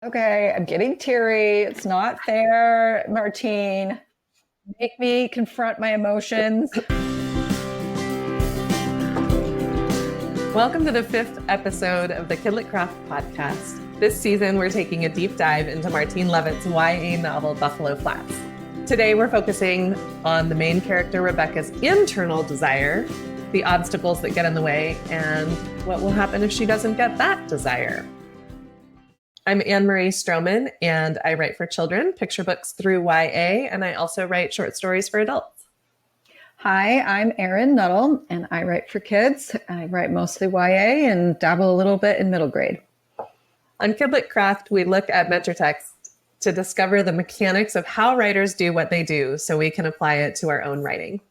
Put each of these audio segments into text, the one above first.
Okay, I'm getting teary. It's not fair, Martine. Make me confront my emotions. Welcome to the 5th episode of the KidLit Craft podcast. This season, we're taking a deep dive into Martine Leavitt's YA novel, Buffalo Flats. Today, we're focusing on the main character, Rebecca's internal desire, the obstacles that get in the way, and what will happen if she doesn't get that desire. I'm Anne-Marie Strohman, and I write for children, picture books through YA, and I also write short stories for adults. Hi, I'm Erin, Nuttall, and I write for kids. I write mostly YA and dabble a little bit in middle grade. On KidLit Craft, we look at mentor text to discover the mechanics of how writers do what they do so we can apply it to our own writing.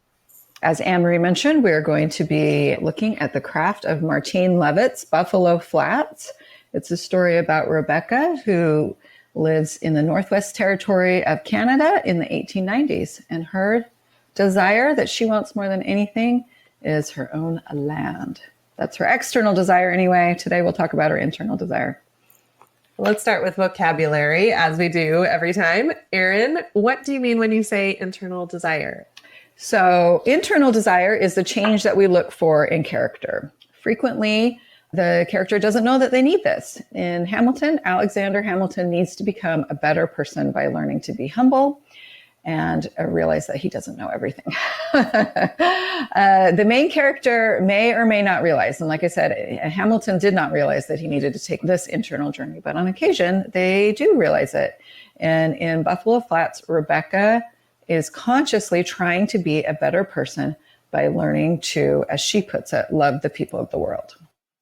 As Anne-Marie mentioned, we're going to be looking at the craft of Martine Leavitt's Buffalo Flats. It's a story about Rebecca, who lives in the Northwest Territory of Canada in the 1890s. And her desire that she wants more than anything is her own land. That's her external desire anyway. Today we'll talk about her internal desire. Let's start with vocabulary, as we do every time. Erin, what do you mean when you say internal desire? So internal desire is the change that we look for in character. Frequently, the character doesn't know that they need this. In Hamilton, Alexander Hamilton needs to become a better person by learning to be humble and realize that he doesn't know everything. The main character may or may not realize, and like I said, Hamilton did not realize that he needed to take this internal journey, but on occasion, they do realize it. And in Buffalo Flats, Rebecca is consciously trying to be a better person by learning to, as she puts it, love the people of the world.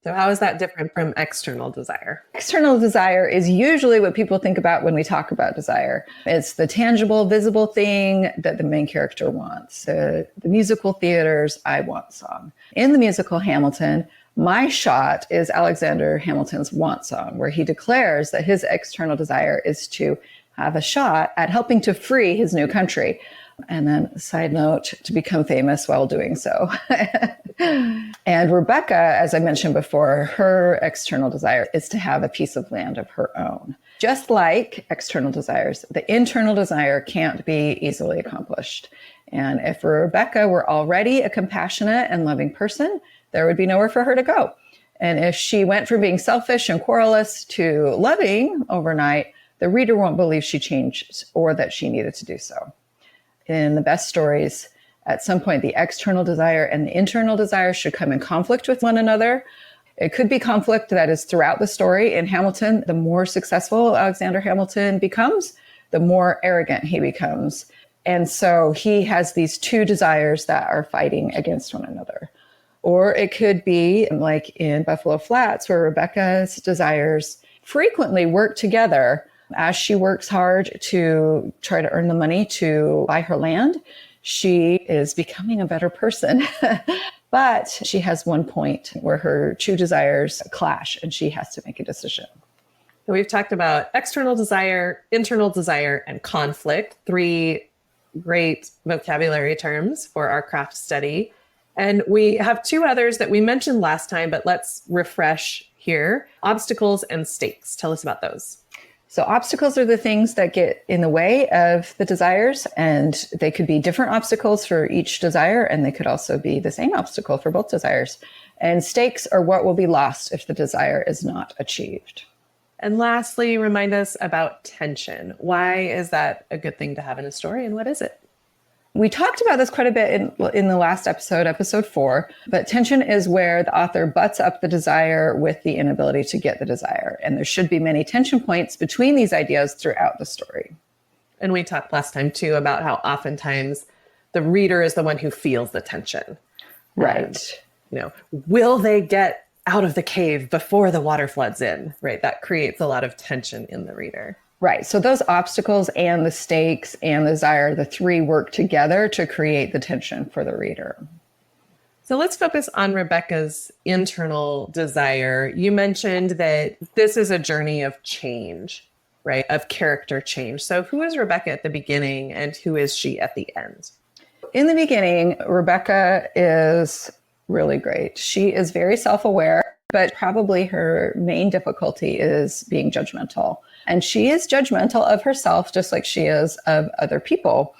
So how is that different from external desire? External desire is usually what people think about when we talk about desire. It's the tangible, visible thing that the main character wants. The musical theater's I Want song. In the musical Hamilton, my shot is Alexander Hamilton's Want song, where he declares that his external desire is to have a shot at helping to free his new country. And then, side note, to become famous while doing so. And Rebecca, as I mentioned before, her external desire is to have a piece of land of her own. Just like external desires, the internal desire can't be easily accomplished. And if Rebecca were already a compassionate and loving person, there would be nowhere for her to go. And if she went from being selfish and querulous to loving overnight, the reader won't believe she changed or that she needed to do so. In the best stories, at some point, the external desire and the internal desire should come in conflict with one another. It could be conflict that is throughout the story. In Hamilton, the more successful Alexander Hamilton becomes, the more arrogant he becomes. And so he has these two desires that are fighting against one another. Or it could be like in Buffalo Flats, where Rebecca's desires frequently work together. As she works hard to try to earn the money to buy her land, she is becoming a better person. But she has one point where her two desires clash and she has to make a decision. So we've talked about external desire, internal desire, and conflict, 3 great vocabulary terms for our craft study. And we have 2 others that we mentioned last time, but let's refresh here. Obstacles and stakes. Tell us about those. So obstacles are the things that get in the way of the desires, and they could be different obstacles for each desire, and they could also be the same obstacle for both desires. And stakes are what will be lost if the desire is not achieved. And lastly, remind us about tension. Why is that a good thing to have in a story, and what is it? We talked about this quite a bit in the last episode, episode 4, but tension is where the author butts up the desire with the inability to get the desire. And there should be many tension points between these ideas throughout the story. And we talked last time too about how oftentimes the reader is the one who feels the tension. Right. And, will they get out of the cave before the water floods in? Right. That creates a lot of tension in the reader. Right. So those obstacles and the stakes and the desire, the 3 work together to create the tension for the reader. So let's focus on Rebecca's internal desire. You mentioned that this is a journey of change, right? Of character change. So who is Rebecca at the beginning and who is she at the end? In the beginning, Rebecca is really great. She is very self-aware, but probably her main difficulty is being judgmental. And she is judgmental of herself, just like she is of other people.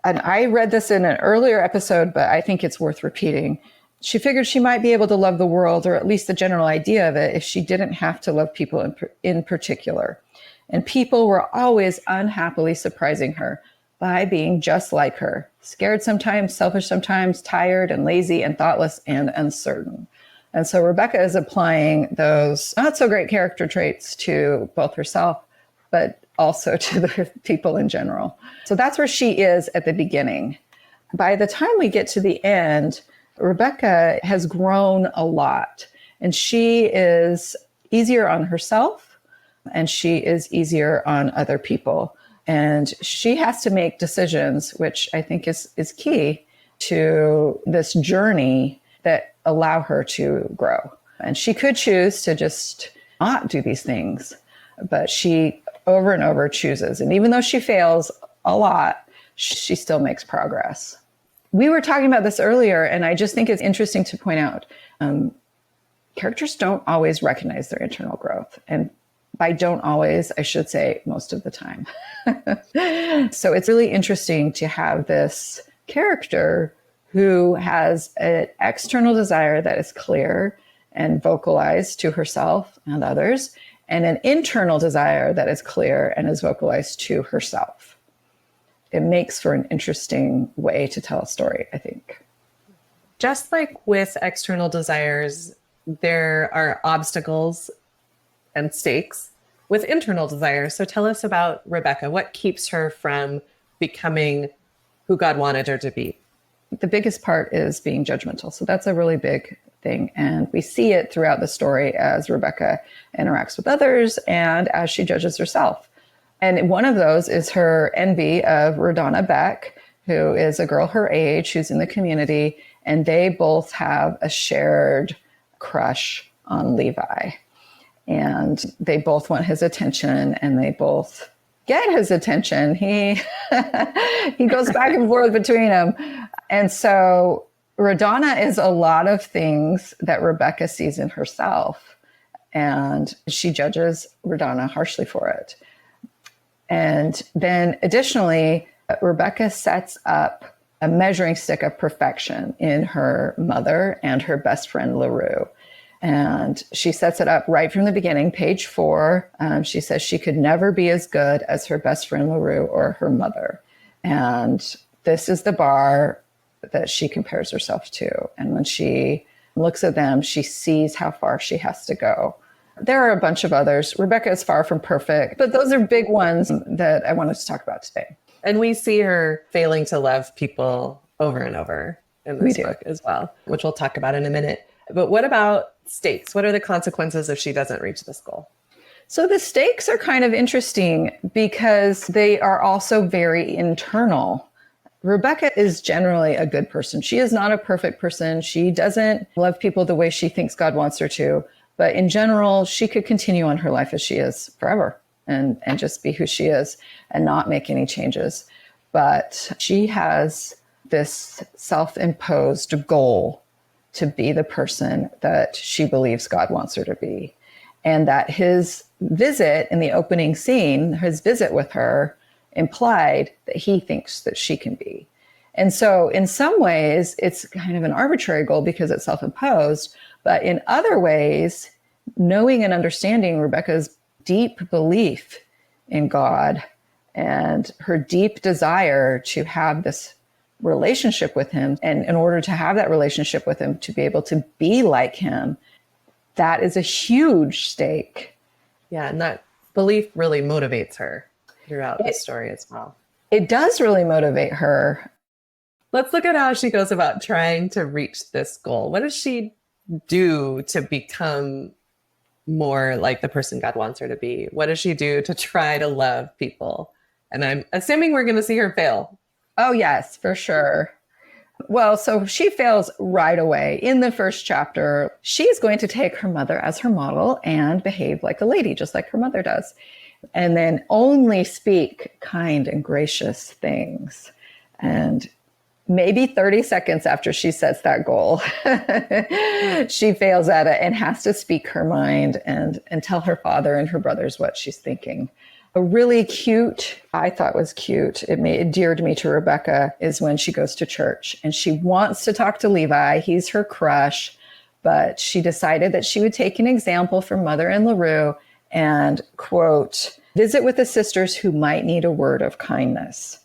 And I read this in an earlier episode, but I think it's worth repeating. She figured she might be able to love the world, or at least the general idea of it, if she didn't have to love people in particular. And people were always unhappily surprising her by being just like her, scared sometimes, selfish sometimes, tired and lazy and thoughtless and uncertain. And so Rebecca is applying those not so great character traits to both herself, but also to the people in general. So that's where she is at the beginning. By the time we get to the end, Rebecca has grown a lot, and she is easier on herself and she is easier on other people. And she has to make decisions, which I think is key to this journey that allow her to grow. And she could choose to just not do these things, but she over and over chooses. And even though she fails a lot, she still makes progress. We were talking about this earlier, and I just think it's interesting to point out, characters don't always recognize their internal growth. And by don't always, I should say most of the time. So it's really interesting to have this character who has an external desire that is clear and vocalized to herself and others, and an internal desire that is clear and is vocalized to herself. It makes for an interesting way to tell a story, I think. Just like with external desires, there are obstacles and stakes with internal desires. So tell us about Rebecca. What keeps her from becoming who God wanted her to be? The biggest part is being judgmental. So that's a really big thing. And we see it throughout the story as Rebecca interacts with others and as she judges herself. And one of those is her envy of Rodana Beck, who is a girl her age who's in the community. And they both have a shared crush on Levi. And they both want his attention, and they both get his attention. He goes back and forth between them. And so Rodana is a lot of things that Rebecca sees in herself, and she judges Rodana harshly for it. And then additionally, Rebecca sets up a measuring stick of perfection in her mother and her best friend, LaRue. And she sets it up right from the beginning, page 4. She says she could never be as good as her best friend LaRue or her mother. And this is the bar that she compares herself to. And when she looks at them, she sees how far she has to go. There are a bunch of others. Rebecca is far from perfect, but those are big ones that I wanted to talk about today. And we see her failing to love people over and over in this book as well, which we'll talk about in a minute. But what about stakes? What are the consequences if she doesn't reach this goal? So the stakes are kind of interesting because they are also very internal. Rebecca is generally a good person. She is not a perfect person. She doesn't love people the way she thinks God wants her to. But in general, she could continue on her life as she is forever and just be who she is and not make any changes. But she has this self-imposed goal to be the person that she believes God wants her to be. And that his visit in the opening scene, his visit with her, implied that he thinks that she can be. And so in some ways, it's kind of an arbitrary goal because it's self-imposed. But in other ways, knowing and understanding Rebecca's deep belief in God and her deep desire to have this relationship with him, and in order to have that relationship with him, to be able to be like him, that is a huge stake. Yeah, and that belief really motivates her throughout the story as well. It does really motivate her. Let's look at how she goes about trying to reach this goal. What does she do to become more like the person God wants her to be? What does she do to try to love people? And I'm assuming we're going to see her fail. Oh, yes, for sure. Well, so she fails right away. In the first chapter, she's going to take her mother as her model and behave like a lady, just like her mother does. And then only speak kind and gracious things. And maybe 30 seconds after she sets that goal, she fails at it and has to speak her mind and tell her father and her brothers what she's thinking. A really cute, I thought was cute, it endeared me to Rebecca, is when she goes to church and she wants to talk to Levi. He's her crush, but she decided that she would take an example from Mother and LaRue and, quote, visit with the sisters who might need a word of kindness.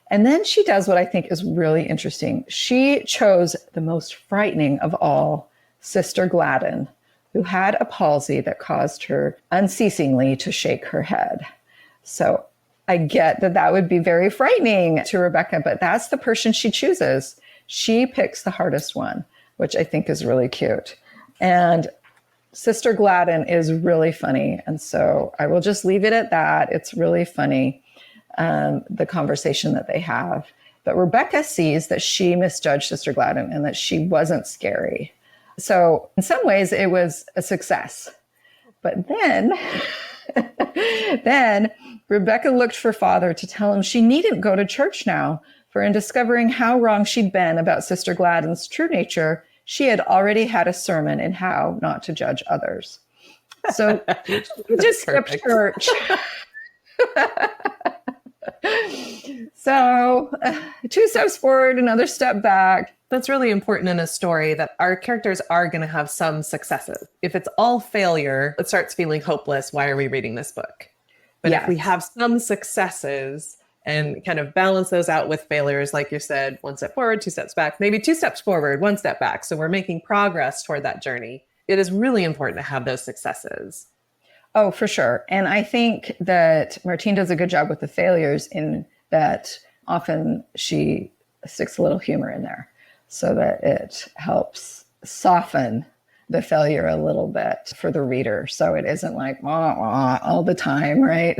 And then she does what I think is really interesting. She chose the most frightening of all, Sister Gladden, who had a palsy that caused her unceasingly to shake her head. So I get that that would be very frightening to Rebecca, but that's the person she chooses. She picks the hardest one, which I think is really cute. And Sister Gladden is really funny. And so I will just leave it at that. It's really funny, the conversation that they have. But Rebecca sees that she misjudged Sister Gladden and that she wasn't scary. So in some ways it was a success. But then Rebecca looked for Father to tell him she needn't go to church now, for in discovering how wrong she'd been about Sister Gladden's true nature, she had already had a sermon in how not to judge others. So just skipped church. So 2 steps forward, another step back. That's really important in a story, that our characters are going to have some successes. If it's all failure, it starts feeling hopeless. Why are we reading this book? But Yes. if we have some successes and kind of balance those out with failures, like you said, 1 step forward, 2 steps back, maybe 2 steps forward, 1 step back. So we're making progress toward that journey. It is really important to have those successes. Oh, for sure. And I think that Martine does a good job with the failures in that often she sticks a little humor in there so that it helps soften the failure a little bit for the reader. So it isn't like wah, wah, all the time, right?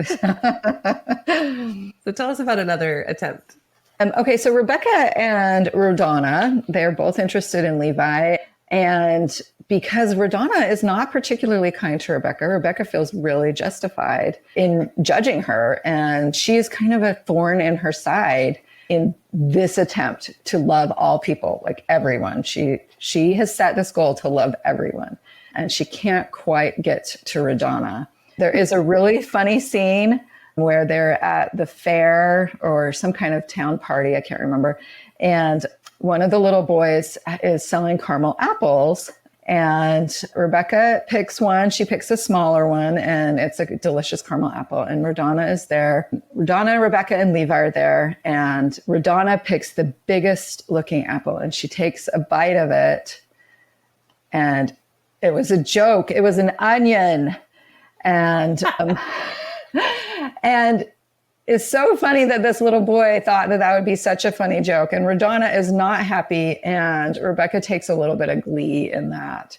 So tell us about another attempt. Okay, so Rebecca and Rodonna, they're both interested in Levi. And because Rodonna is not particularly kind to Rebecca, Rebecca feels really justified in judging her. And she is kind of a thorn in her side in this attempt to love all people, like everyone. She has set this goal to love everyone, and she can't quite get to Rodonna. There is a really funny scene where they're at the fair or some kind of town party, I can't remember. And one of the little boys is selling caramel apples, and Rebecca picks one. She picks a smaller one, and it's a delicious caramel apple. And Rodonna is there. Rodonna, Rebecca, and Levi are there. And Rodonna picks the biggest looking apple, and she takes a bite of it. And it was a joke. It was an onion. And and it's so funny that this little boy thought that that would be such a funny joke. And Rodonna is not happy. And Rebecca takes a little bit of glee in that.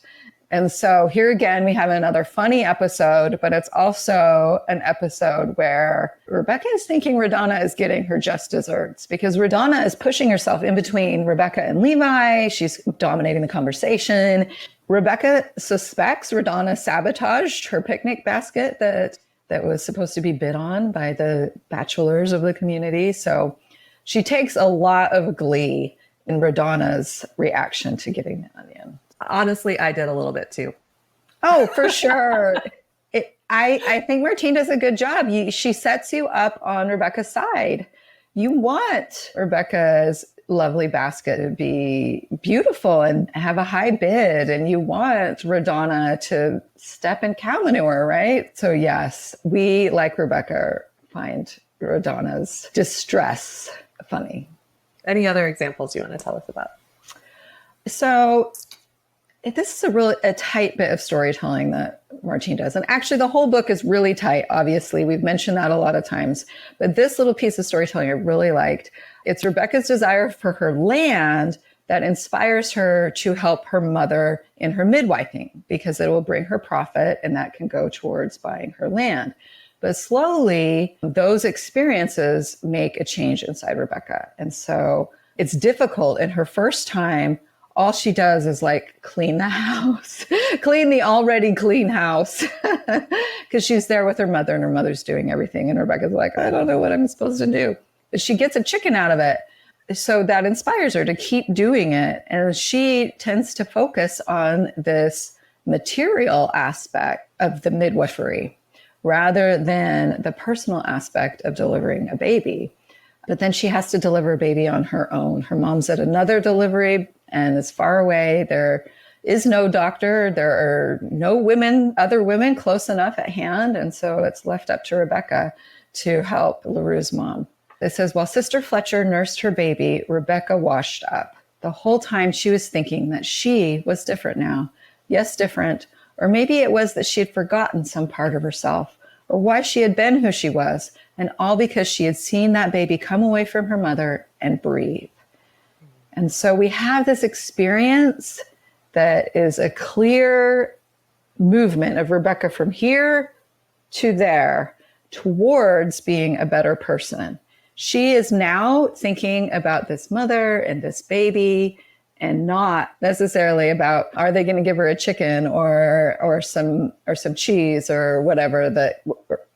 And so here again, we have another funny episode, but it's also an episode where Rebecca is thinking Rodonna is getting her just desserts, because Rodonna is pushing herself in between Rebecca and Levi. She's dominating the conversation. Rebecca suspects Rodonna sabotaged her picnic basket that was supposed to be bid on by the bachelors of the community. So she takes a lot of glee in Rodonna's reaction to getting the onion. Honestly, I did a little bit too. Oh, for sure. I think Martine does a good job. She sets you up on Rebecca's side. You want Rebecca's lovely basket to be beautiful and have a high bid, and you want Rodonna to step in cow manure, right? So yes, we, like Rebecca, find Rodonna's distress funny. Any other examples you want to tell us about? So this is a tight bit of storytelling that Martine does. And actually the whole book is really tight. Obviously, we've mentioned that a lot of times, but this little piece of storytelling I really liked. It's Rebecca's desire for her land that inspires her to help her mother in her midwifing, because it will bring her profit and that can go towards buying her land. But slowly, those experiences make a change inside Rebecca. And so it's difficult. In her first time, all she does is like clean the house, clean the already clean house, because she's there with her mother and her mother's doing everything. And Rebecca's like, I don't know what I'm supposed to do. But she gets a chicken out of it. So that inspires her to keep doing it. And she tends to focus on this material aspect of the midwifery, rather than the personal aspect of delivering a baby. But then she has to deliver a baby on her own. Her mom's at another delivery and is far away. There is no doctor. There are no other women close enough at hand. And so it's left up to Rebecca to help LaRue's mom. It says, while Sister Fletcher nursed her baby, Rebecca washed up. The whole time she was thinking that she was different now. Yes, different. Or maybe it was that she had forgotten some part of herself, or why she had been who she was, and all because she had seen that baby come away from her mother and breathe. And so we have this experience that is a clear movement of Rebecca from here to there towards being a better person. She is now thinking about this mother and this baby and not necessarily about, are they going to give her a chicken or some cheese or whatever that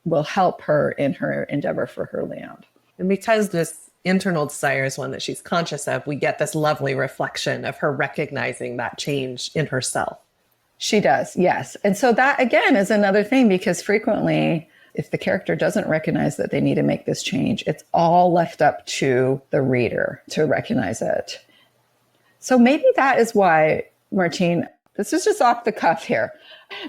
will help her in her endeavor for her land. And because this internal desire is one that she's conscious of, we get this lovely reflection of her recognizing that change in herself. She does, yes. And so that, again, is another thing, because frequently, if the character doesn't recognize that they need to make this change, it's all left up to the reader to recognize it. So maybe that is why Martine, this is just off the cuff here,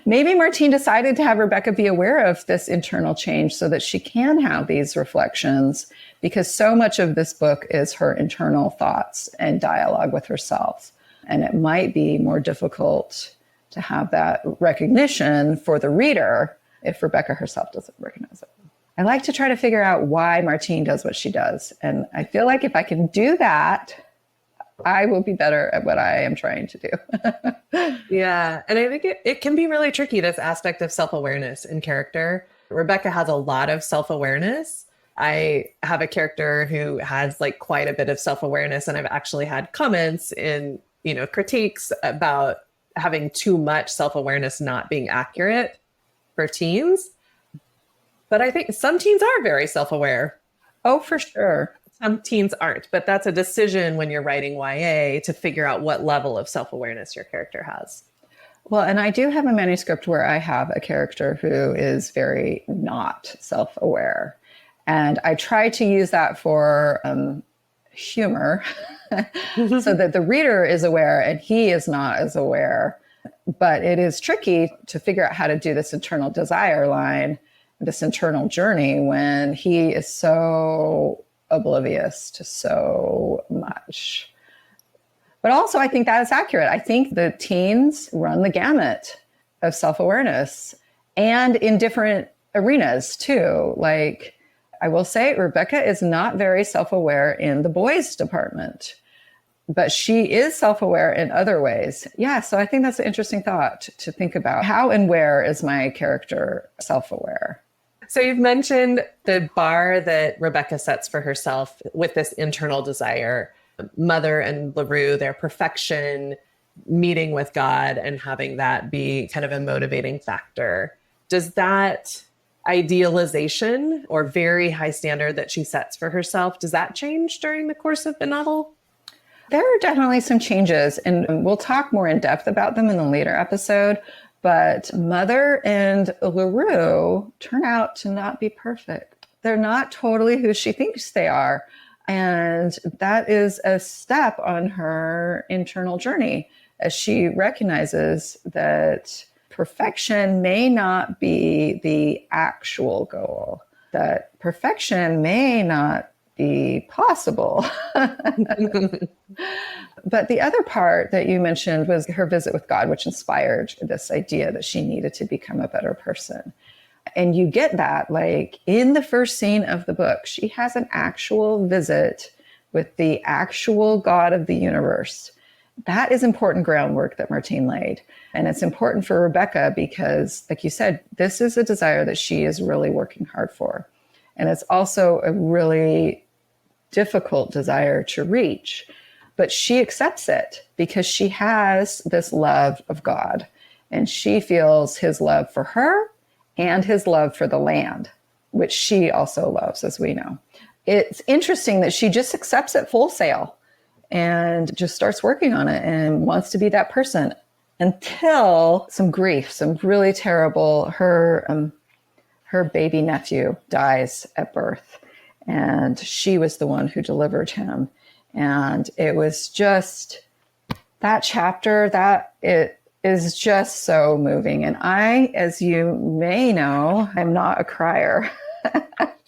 maybe Martine decided to have Rebecca be aware of this internal change so that she can have these reflections, because so much of this book is her internal thoughts and dialogue with herself. And it might be more difficult to have that recognition for the reader if Rebecca herself doesn't recognize it. I like to try to figure out why Martine does what she does. And I feel like if I can do that, I will be better at what I am trying to do. Yeah. And I think it can be really tricky, this aspect of self-awareness in character. Rebecca has a lot of self-awareness. I have a character who has like quite a bit of self-awareness, and I've actually had comments in, critiques about having too much self-awareness not being accurate for teens. But I think some teens are very self-aware. Oh, for sure. Some teens aren't, but that's a decision when you're writing YA to figure out what level of self-awareness your character has. Well, and I do have a manuscript where I have a character who is very not self-aware. And I try to use that for humor so that the reader is aware and he is not as aware. But it is tricky to figure out how to do this internal desire line, this internal journey, when he is so oblivious to so much. But also, I think that is accurate. I think the teens run the gamut of self-awareness, and in different arenas too. Like, I will say, Rebecca is not very self-aware in the boys' department, but she is self-aware in other ways. Yeah, so I think that's an interesting thought to think about. How and where is my character self-aware? So you've mentioned the bar that Rebecca sets for herself with this internal desire. Mother and LaRue, their perfection, meeting with God, and having that be kind of a motivating factor. Does that idealization or very high standard that she sets for herself, does that change during the course of the novel? There are definitely some changes, and we'll talk more in depth about them in a later episode. But Mother and LaRue turn out to not be perfect. They're not totally who she thinks they are. And that is a step on her internal journey, as she recognizes that perfection may not be the actual goal, that perfection may not be possible. But the other part that you mentioned was her visit with God, which inspired this idea that she needed to become a better person. And you get that, like, in the first scene of the book, she has an actual visit with the actual God of the universe. That is important groundwork that Martine laid. And it's important for Rebecca because, like you said, this is a desire that she is really working hard for. And it's also a really difficult desire to reach. But she accepts it because she has this love of God, and she feels his love for her and his love for the land, which she also loves, as we know. It's interesting that she just accepts it full sail and just starts working on it and wants to be that person until some grief, some really terrible, her her baby nephew dies at birth, and she was the one who delivered him. And it was just that chapter that it is just so moving. And I, as you may know, I'm not a crier.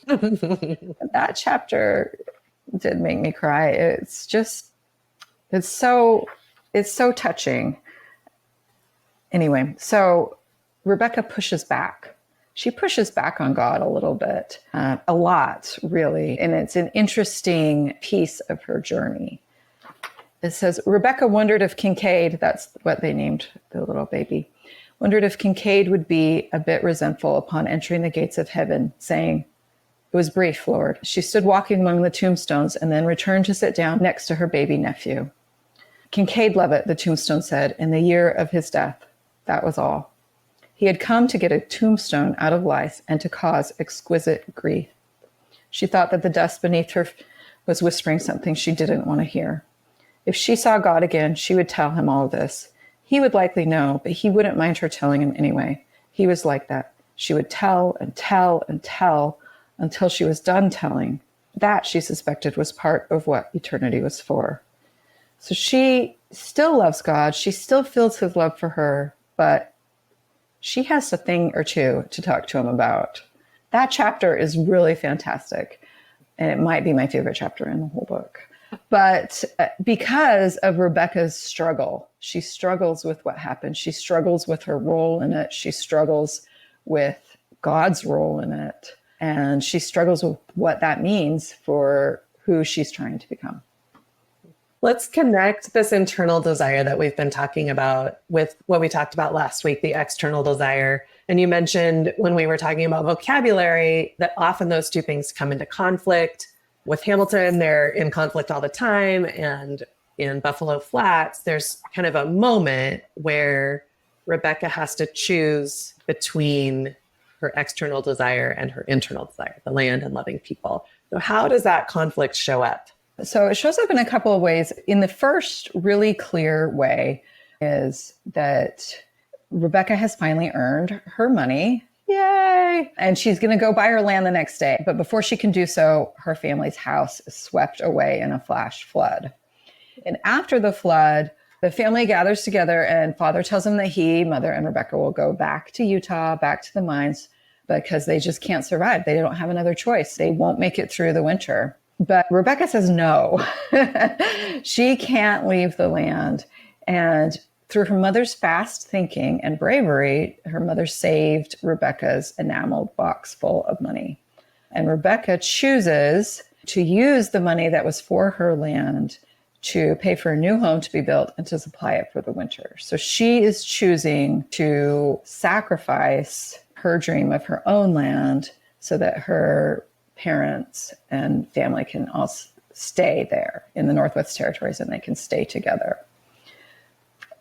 That chapter did make me cry. It's so touching. Anyway, so Rebecca pushes back. She pushes back on God a little bit, a lot, really. And it's an interesting piece of her journey. It says, Rebecca wondered if Kincaid, that's what they named the little baby, wondered if Kincaid would be a bit resentful upon entering the gates of heaven, saying, "It was brief, Lord." She stood walking among the tombstones and then returned to sit down next to her baby nephew. Kincaid Leavitt, the tombstone said, in the year of his death. That was all. He had come to get a tombstone out of life and to cause exquisite grief. She thought that the dust beneath her was whispering something she didn't want to hear. If she saw God again, she would tell him all of this. He would likely know, but he wouldn't mind her telling him anyway. He was like that. She would tell and tell and tell until she was done telling. That, she suspected, was part of what eternity was for. So she still loves God. She still feels his love for her, but she has a thing or two to talk to him about. That chapter is really fantastic, and it might be my favorite chapter in the whole book. But because of Rebecca's struggle, she struggles with what happened. She struggles with her role in it. She struggles with God's role in it. And she struggles with what that means for who she's trying to become. Let's connect this internal desire that we've been talking about with what we talked about last week, the external desire. And you mentioned when we were talking about vocabulary that often those two things come into conflict. With Hamilton, they're in conflict all the time. And in Buffalo Flats, there's kind of a moment where Rebecca has to choose between her external desire and her internal desire, the land and loving people. So how does that conflict show up? So it shows up in a couple of ways. In the first really clear way is that Rebecca has finally earned her money. Yay! And she's going to go buy her land the next day. But before she can do so, her family's house is swept away in a flash flood. And after the flood, the family gathers together and father tells them that he, mother, and Rebecca will go back to Utah, back to the mines, because they just can't survive. They don't have another choice. They won't make it through the winter. But Rebecca says no. She can't leave the land. And through her mother's fast thinking and bravery, her mother saved Rebecca's enameled box full of money. And Rebecca chooses to use the money that was for her land to pay for a new home to be built and to supply it for the winter. So she is choosing to sacrifice her dream of her own land so that her parents and family can all stay there in the Northwest Territories and they can stay together.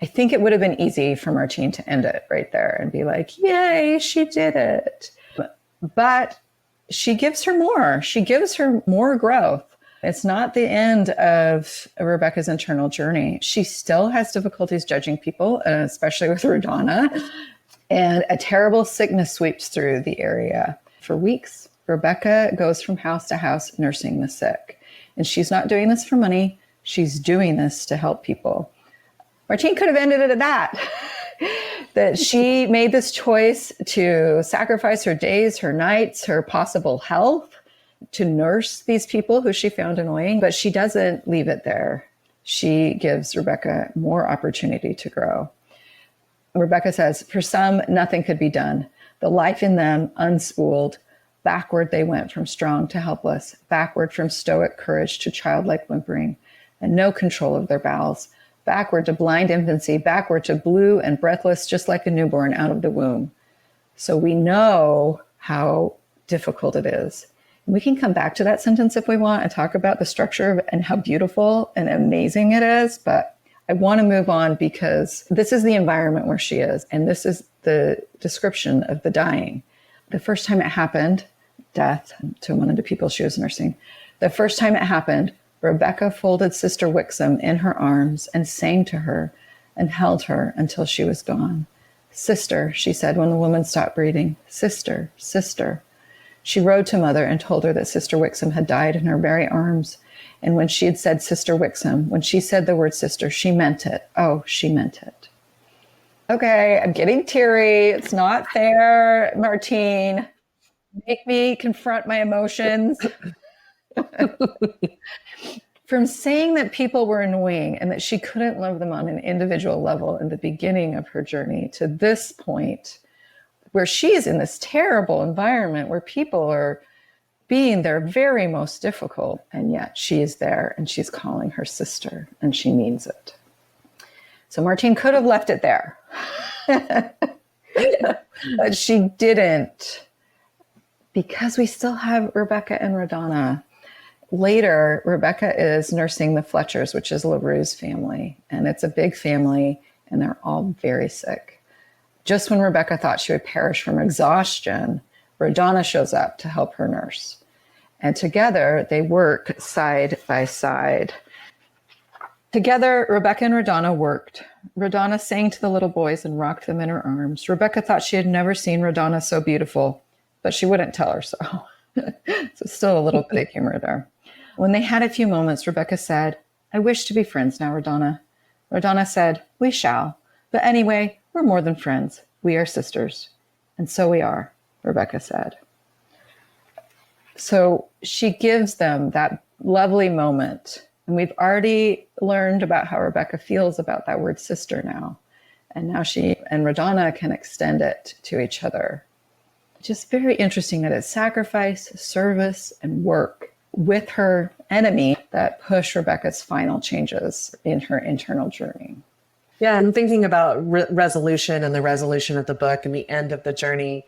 I think it would have been easy for Martine to end it right there and be like, yay, she did it. But she gives her more. She gives her more growth. It's not the end of Rebecca's internal journey. She still has difficulties judging people, especially with Rodana. And a terrible sickness sweeps through the area. For weeks, Rebecca goes from house to house nursing the sick. And she's not doing this for money. She's doing this to help people. Martine could have ended it at that. That she made this choice to sacrifice her days, her nights, her possible health to nurse these people who she found annoying. But she doesn't leave it there. She gives Rebecca more opportunity to grow. Rebecca says, for some, nothing could be done. The life in them unspooled. Backward they went from strong to helpless, backward from stoic courage to childlike whimpering, and no control of their bowels, backward to blind infancy, backward to blue and breathless, just like a newborn out of the womb. So we know how difficult it is. And we can come back to that sentence if we want and talk about the structure and how beautiful and amazing it is, but I want to move on because this is the environment where she is, and this is the description of the dying. The first time it happened, death to one of the people she was nursing, the first time it happened, Rebecca folded Sister Wixom in her arms and sang to her and held her until she was gone. Sister, she said when the woman stopped breathing. Sister, sister. She rode to Mother and told her that Sister Wixom had died in her very arms. And when she had said Sister Wixom, when she said the word sister, she meant it. Oh, she meant it. Okay, I'm getting teary. It's not fair, Martine. Make me confront my emotions. From saying that people were annoying and that she couldn't love them on an individual level in the beginning of her journey to this point where she's in this terrible environment where people are being their very most difficult, and yet she is there and she's calling her sister and she means it. So Martine could have left it there, but she didn't, because we still have Rebecca and Radonna. Later, Rebecca is nursing the Fletchers, which is LaRue's family, and it's a big family, and they're all very sick. Just when Rebecca thought she would perish from exhaustion, Radonna shows up to help her nurse. And together, they work side by side. Together, Rebecca and Radonna worked. Radonna sang to the little boys and rocked them in her arms. Rebecca thought she had never seen Radonna so beautiful, but she wouldn't tell her so. So still a little bit of humor there. When they had a few moments, Rebecca said, I wish to be friends now, Radonna. Radonna said, we shall. But anyway, we're more than friends. We are sisters. And so we are, Rebecca said. So she gives them that lovely moment. And we've already learned about how Rebecca feels about that word sister now. And now she and Radonna can extend it to each other. Just very interesting that it's sacrifice, service, and work with her enemy that push Rebecca's final changes in her internal journey. Yeah, I'm thinking about resolution and the resolution of the book and the end of the journey.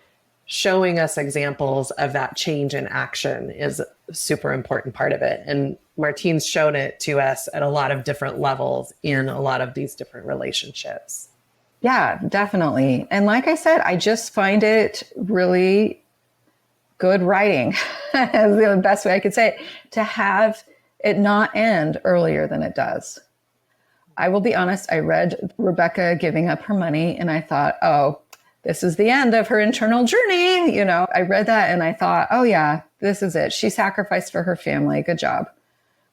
Showing us examples of that change in action is a super important part of it. And Martine's shown it to us at a lot of different levels in a lot of these different relationships. Yeah, definitely. And like I said, I just find it really good writing, is the best way I could say it, to have it not end earlier than it does. I will be honest, I read Rebecca giving up her money and I thought, oh, this is the end of her internal journey. You know, I read that and I thought, oh yeah, this is it. She sacrificed for her family. Good job.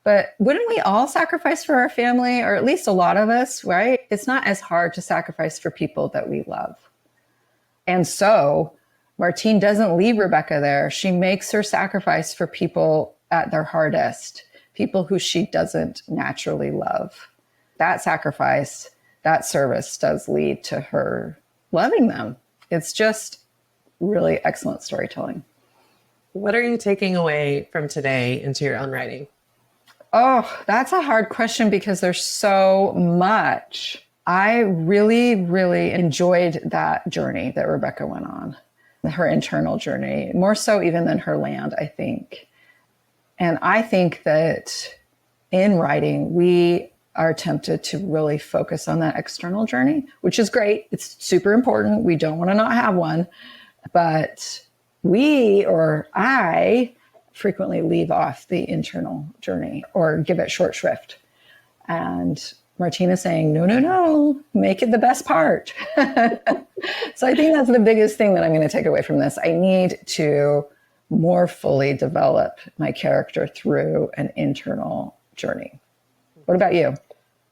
But wouldn't we all sacrifice for our family, or at least a lot of us, right? It's not as hard to sacrifice for people that we love. And so Martine doesn't leave Rebecca there. She makes her sacrifice for people at their hardest, people who she doesn't naturally love. That sacrifice, that service does lead to her loving them. It's just really excellent storytelling. What are you taking away from today into your own writing? Oh, that's a hard question because there's so much. I really, really enjoyed that journey that Rebecca went on, her internal journey, more so even than her land, I think. And I think that in writing, we are tempted to really focus on that external journey, which is great. It's super important. We don't want to not have one. But I frequently leave off the internal journey or give it short shrift. And Martina's saying, no, make it the best part. So I think that's the biggest thing that I'm going to take away from this. I need to more fully develop my character through an internal journey. What about you?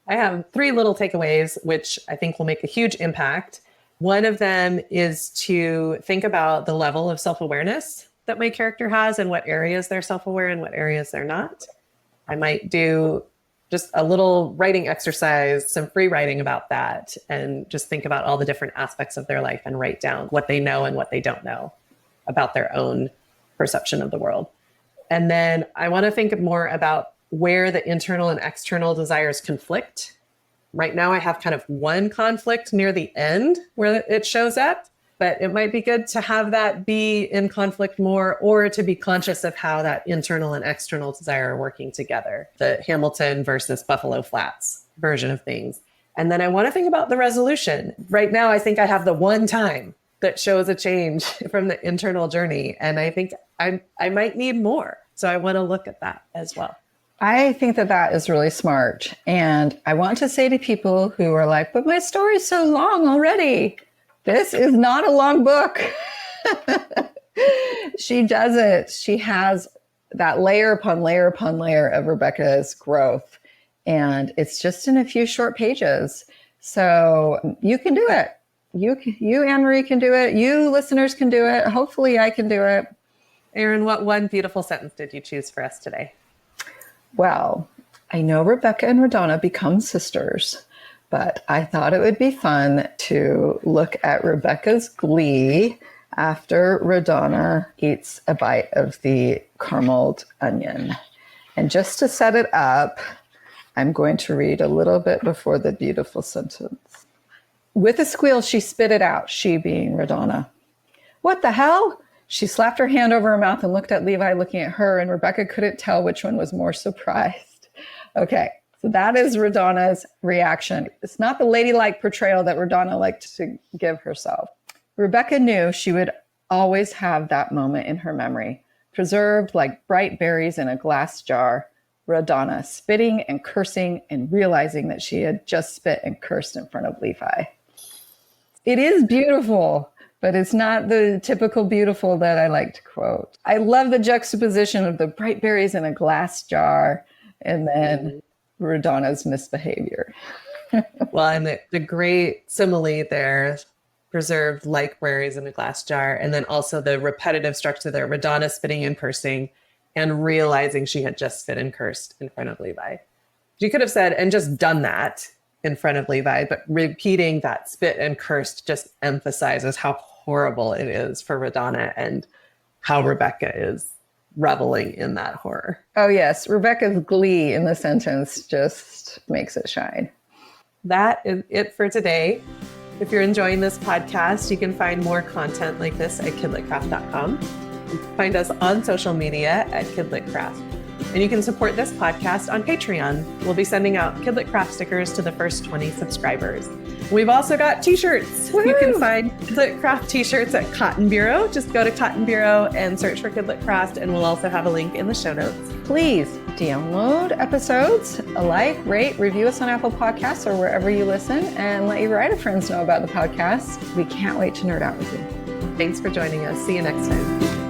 I have 3 little takeaways, which I think will make a huge impact. One of them is to think about the level of self-awareness that my character has and what areas they're self-aware and what areas they're not. I might do just a little writing exercise, some free writing about that, and just think about all the different aspects of their life and write down what they know and what they don't know about their own perception of the world. And then I want to think more about where the internal and external desires conflict. Right now, I have kind of one conflict near the end where it shows up, but it might be good to have that be in conflict more, or to be conscious of how that internal and external desire are working together, the Hamilton versus Buffalo Flats version of things. And then I want to think about the resolution. Right now, I think I have the one time that shows a change from the internal journey. And I think I might need more. So I want to look at that as well. I think that is really smart. And I want to say to people who are like, but my story's so long already. This is not a long book. She does it. She has that layer upon layer upon layer of Rebecca's growth. And it's just in a few short pages. So you can do it. You, Anne-Marie, can do it. You listeners can do it. Hopefully I can do it. Erin, what one beautiful sentence did you choose for us today? Well, I know Rebecca and Radonna become sisters, but I thought it would be fun to look at Rebecca's glee after Radonna eats a bite of the carameled onion. And just to set it up, I'm going to read a little bit before the beautiful sentence. With a squeal, she spit it out, she being Radonna. What the hell? She slapped her hand over her mouth and looked at Levi looking at her, and Rebecca couldn't tell which one was more surprised. Okay, so that is Radonna's reaction. It's not the ladylike portrayal that Radonna liked to give herself. Rebecca knew she would always have that moment in her memory, preserved like bright berries in a glass jar. Radonna spitting and cursing and realizing that she had just spit and cursed in front of Levi. It is beautiful, but it's not the typical beautiful that I like to quote. I love the juxtaposition of the bright berries in a glass jar and then Radonna's misbehavior. Well, and the great simile there, preserved like berries in a glass jar, and then also the repetitive structure there, Radonna spitting and cursing and realizing she had just spit and cursed in front of Levi. She could have said, and just done that in front of Levi, but repeating that spit and cursed just emphasizes how horrible it is for Radonna and how Rebecca is reveling in that horror. Oh yes, Rebecca's glee in the sentence just makes it shine. That is it for today. If you're enjoying this podcast, you can find more content like this at KidLitCraft.com. Find us on social media at KidLitCraft. And you can support this podcast on Patreon. We'll be sending out KidLit Craft stickers to the first 20 subscribers. We've also got t-shirts. Woo-hoo! You can find KidLit Craft t-shirts at Cotton Bureau. Just go to Cotton Bureau and search for KidLit Craft, and we'll also have a link in the show notes. Please download episodes, rate, review us on Apple Podcasts or wherever you listen, and let your writer friends know about the podcast. We can't wait to nerd out with you. Thanks for joining us. See you next time.